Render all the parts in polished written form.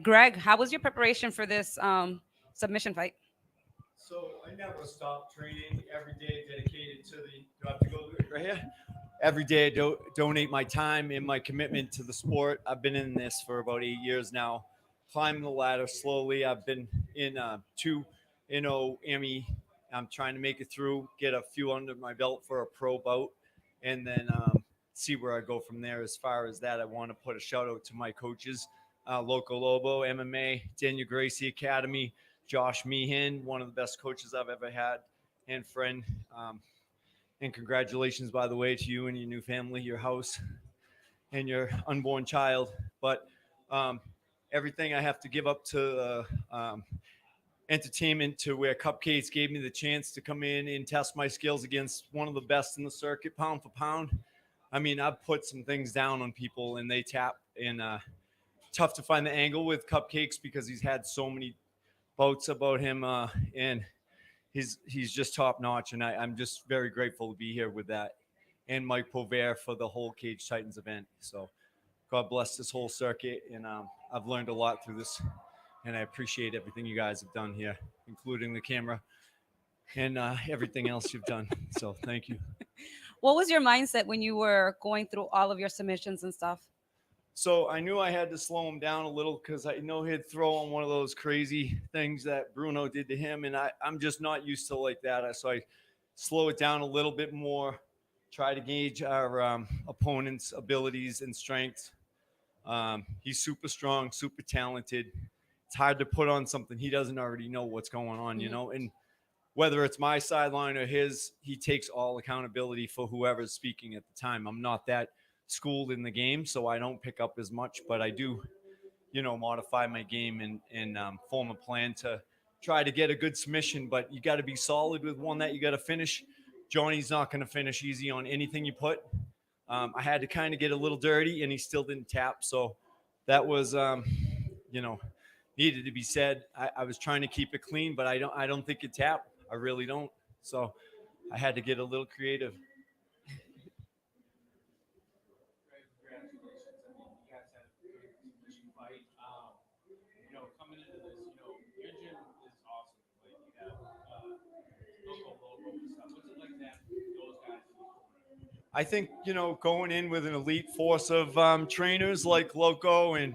Greg, how was your preparation for this submission fight? So I never stop training. Every day dedicated to the. Do I have to go right here? Every day I donate my time and my commitment to the sport. I've been in this for about 8 years now, climbing the ladder slowly. I've been in two, Emmy. I'm trying to make it through, get a few under my belt for a pro bout, and then see where I go from there. As far as that, I want to put a shout out to my coaches, Loco Lobo, MMA, Daniel Gracie Academy, Josh Meehan, one of the best coaches I've ever had, and friend. And congratulations, by the way, to you and your new family, your house, and your unborn child. But um, everything I have to give up to entertainment, to where Cupcakes gave me the chance to come in and test my skills against one of the best in the circuit, pound for pound. I mean, I've put some things down on people and they tap. And tough to find the angle with Cupcakes because he's had so many boats about him, and he's just top notch. And I'm just very grateful to be here with that. And Mike Povere for the whole Cage Titans event. So God bless this whole circuit, and I've learned a lot through this, and I appreciate everything you guys have done here, including the camera and everything else you've done. So thank you. What was your mindset when you were going through all of your submissions and stuff? So I knew I had to slow him down a little because I know he'd throw on one of those crazy things that Bruno did to him, and I'm just not used to like that. So I slow it down a little bit more, try to gauge our opponent's abilities and strengths. He's super strong, super talented. It's hard to put on something he doesn't already know what's going on, you Mhm. know. And whether it's my sideline or his, he takes all accountability for whoever's speaking at the time. I'm not that schooled in the game, so I don't pick up as much, but I do, modify my game and form a plan to try to get a good submission. But you got to be solid with one that you got to finish. Johnny's not going to finish easy on anything you put. I had to kind of get a little dirty, and he still didn't tap. So that was, you know, needed to be said. I was trying to keep it clean, but I don't think it tapped. I really don't. So I had to get a little creative. Congratulations. I mean, you guys had a great submission fight. Coming into this, your gym is awesome. Like, you have Loco Lobo and stuff. What's it like to have those guys in your corner? I think going in with an elite force of trainers like Loco and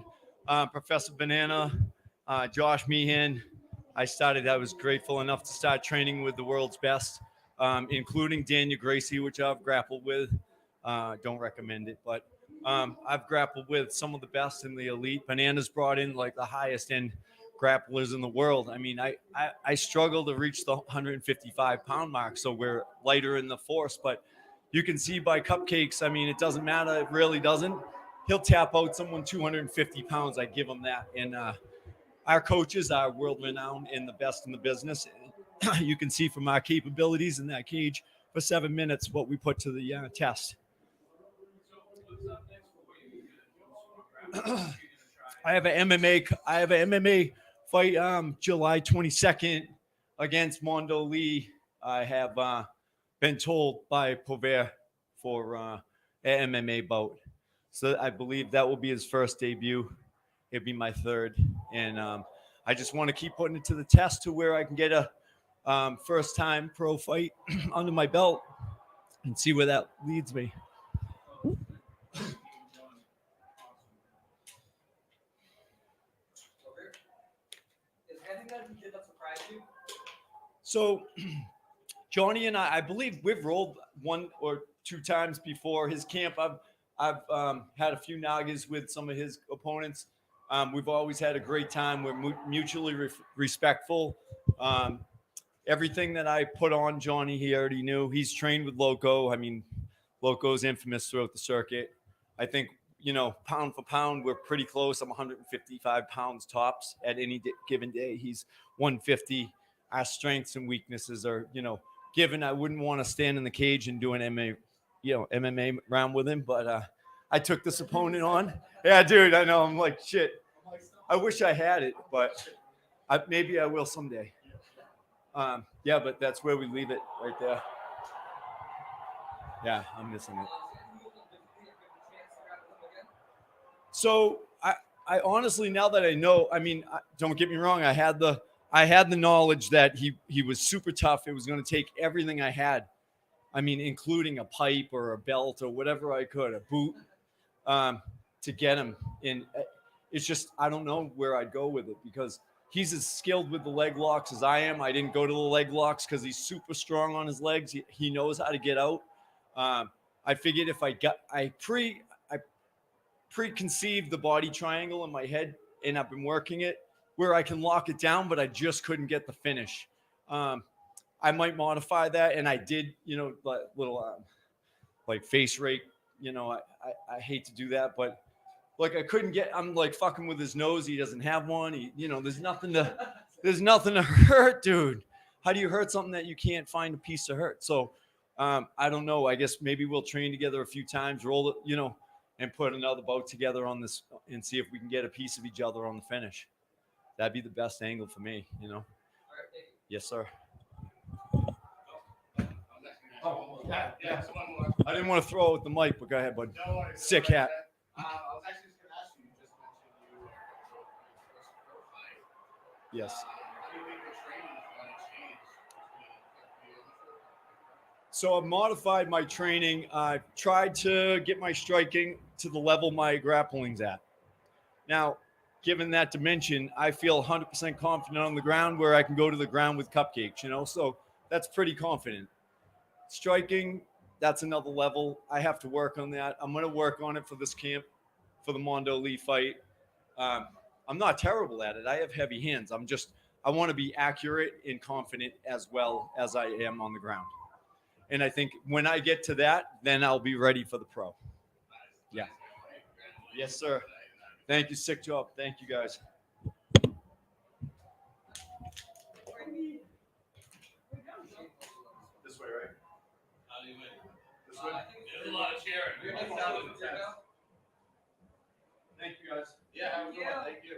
Professor Banana, Josh Meehan. I was grateful enough to start training with the world's best, including Daniel Gracie, which I've grappled with. Don't recommend it, but I've grappled with some of the best in the elite. Bananas brought in like the highest end grapplers in the world. I mean, I struggle to reach the 155-pound mark, so we're lighter in the force, but you can see by Cupcakes, I mean, it doesn't matter. It really doesn't. He'll tap out someone 250 pounds. I give him that. And our coaches are world renowned and the best in the business. You can see from our capabilities in that cage for 7 minutes what we put to the test. So, what's up next for you? You gonna do some more grappling? You're gonna try I have and an MMA. I have an MMA fight July 22nd against Mondo Lee. I have been told by Povere for an MMA bout. So I believe that will be his first debut. It'll be my third, and I just want to keep putting it to the test to where I can get a first time pro fight under my belt and see where that leads me. well, it's been being done. Awesome. Is there anything that he did that surprised you? So Johnny and I believe we've rolled one or two times before his camp. I've had a few nagas with some of his opponents. We've always had a great time. We're mutually respectful. Um, Everything that I put on Johnny, he already knew. He's trained with Loco. I mean, Loco's infamous throughout the circuit. I think, pound for pound, we're pretty close. I'm 155 pounds tops at any given day. He's 150. Our strengths and weaknesses are, given. I wouldn't want to stand in the cage and do an MMA round with him, but I took this opponent on. Yeah, dude, I know. I'm like, shit. I wish I had it, but maybe I will someday. Yeah, but that's where we leave it right there. Yeah, I'm missing it. Is there anything you would have done differently if you had the chance to grapple him again? So I honestly, now that I know, I mean, don't get me wrong, I had the knowledge that he was super tough. It was going to take everything I had. I mean, including a pipe or a belt or whatever I could, a boot, to get him in. It's just I don't know where I'd go with it because he's as skilled with the leg locks as I am. I didn't go to the leg locks because he's super strong on his legs. He knows how to get out. I figured if I preconceived the body triangle in my head, and I've been working it where I can lock it down, but I just couldn't get the finish. I might modify that, and I did, little like face rake. I hate to do that, but like I couldn't get. I'm like fucking with his nose. He doesn't have one. There's nothing to hurt, dude. How do you hurt something that you can't find a piece to hurt? So I don't know. I guess maybe we'll train together a few times, roll it, and put another boat together on this and see if we can get a piece of each other on the finish. That'd be the best angle for me, All right, thank you. Yes, sir. Oh, yeah. One more. I didn't want to throw out the mic, but go ahead, bud. No worries. Sick hat. I was actually just going to ask you. You just mentioned you were your first pro fight. Yes. How do you think your training is going to change? So I've modified my training. I've tried to get my striking to the level my grappling's at. Now, given that dimension, I feel 100% confident on the ground where I can go to the ground with cupcakes, so that's pretty confident. Striking, that's another level. I have to work on that. I'm going to work on it for this camp, for the Mondo Lee fight. I'm not terrible at it. I have heavy hands. I want to be accurate and confident as well as I am on the ground. And I think when I get to that, then I'll be ready for the pro. Yeah. Yes, sir. Thank you. Sick job. Thank you, guys. This way, right? This way? There's a lot of cheering. You're just out of the test. Thank you, guys. Yeah, have a good one. Thank you.